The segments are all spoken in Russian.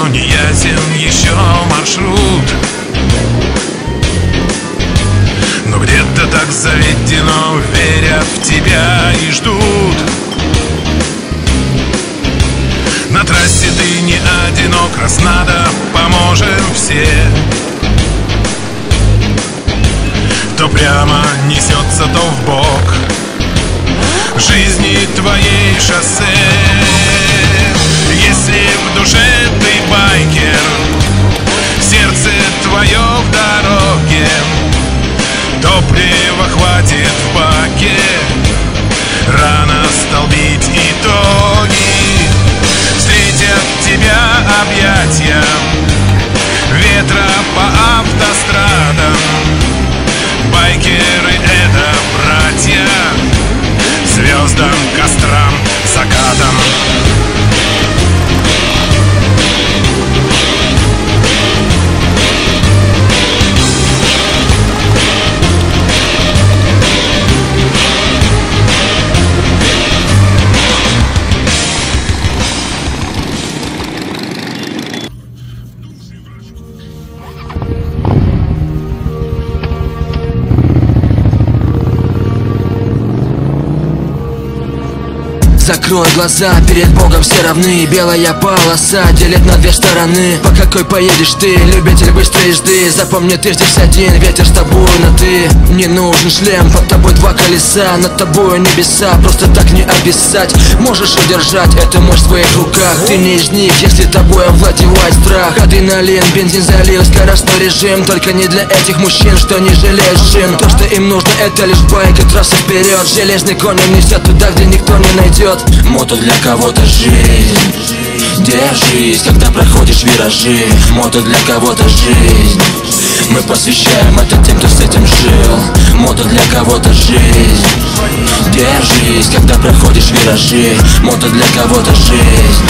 но не ясен еще маршрут. Но где-то так заведено, верят в тебя и ждут. На трассе ты не одинок, раз надо, поможем все. То прямо несется, то вбок жизни твоей шоссе. Если в душе ты байкер, сердце твое в дороге, топлива хватит в баке, рано столбить итоги. Встретят тебя объятия ветра по автострадам. Байкеры — это братья, звездам, кострам, закатам. Закрой глаза, перед Богом все равны. Белая полоса делит на две стороны. По какой поедешь ты, любитель быстрой езды? Запомни, ты здесь один, ветер с тобой, но ты. Не нужен шлем, под тобой два колеса, над тобой небеса, просто так не описать. Можешь удержать эту мощь в своих руках. Ты не из них, если тобой овладевает страх. Адреналин, бензин залил, скоростной режим. Только не для этих мужчин, что не жалеют шин. То, что им нужно, это лишь байк и трасса вперед. Железный конь несет туда, где никто не найдет. Мото для кого-то жизнь. Держись, когда проходишь виражи. Мото для кого-то жизнь. Мы посвящаем это тем, кто с этим жил. Мото для кого-то жизнь. Держись, когда проходишь виражи. Мото для кого-то жизнь.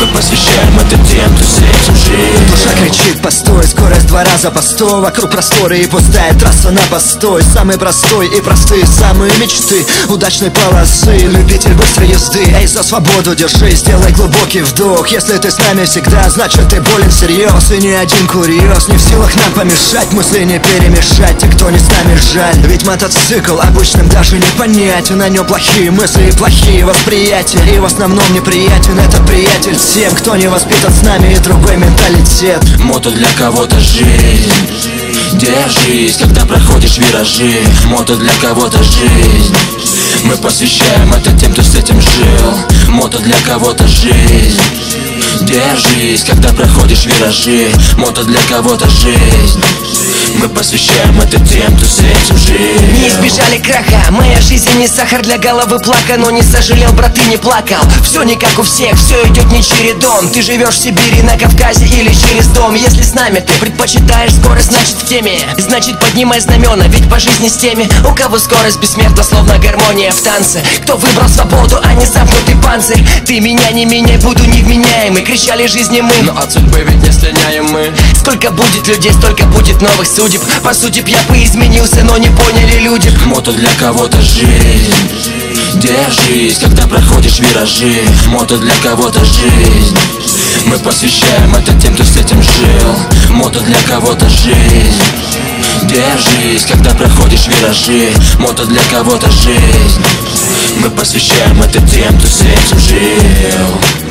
Мы посвящаем это тем, кто с этим жил. Душа кричит постой, скорость 2 раза по 100. Вокруг просторы и пустая трасса на постой. Самый простой и простые самые мечты удачной полосы. Любитель быстрой езды, эй, за свободу держись. Сделай глубокий вдох. Если ты с нами всегда, значит ты болен всерьез. И ни один курьез не в силах нам помешать. Мысли не перемешать, те, кто не с нами, жаль. Ведь мотоцикл обычным даже не понять. На нем плохие мысли и плохие восприятия. И в основном неприятен этот приятель всем, кто не воспитан с нами, и другой менталитет. Мото для кого-то жизнь. Держись, когда проходишь виражи. Мото для кого-то жизнь. Мы посвящаем это тем, кто с этим жил. Мото для кого-то жизнь. Держись, когда проходишь виражи. Мото для кого-то жизнь. Мы посвящаем это тем, кто с этим жил. Не избежали краха, моя жизнь не сахар для головы плака. Но не сожалел, брат, ты не плакал. Все не как у всех, все идет не чередом. Ты живешь в Сибири, на Кавказе или через дом. Если с нами ты предпочитаешь скорость, значит в теме. Значит поднимай знамена, ведь по жизни с теми, у кого скорость бессмертна, словно гармония в танце. Кто выбрал свободу, а не замкнутый панцирь. Ты меня не меняй, буду невменяемый. Кричали жизни мы, но от судьбы ведь не слиняем мы. Сколько будет людей, столько будет новых судеб. По сути б я поизменился, но не поняли люди. Мото для кого-то жизнь. Держись, когда проходишь виражи. Мото для кого-то жизнь. Мы посвящаем это тем, кто с этим жил. Мото для кого-то жизнь. Держись, когда проходишь виражи. Мото для кого-то жизнь. Мы посвящаем это тем, кто с этим жил.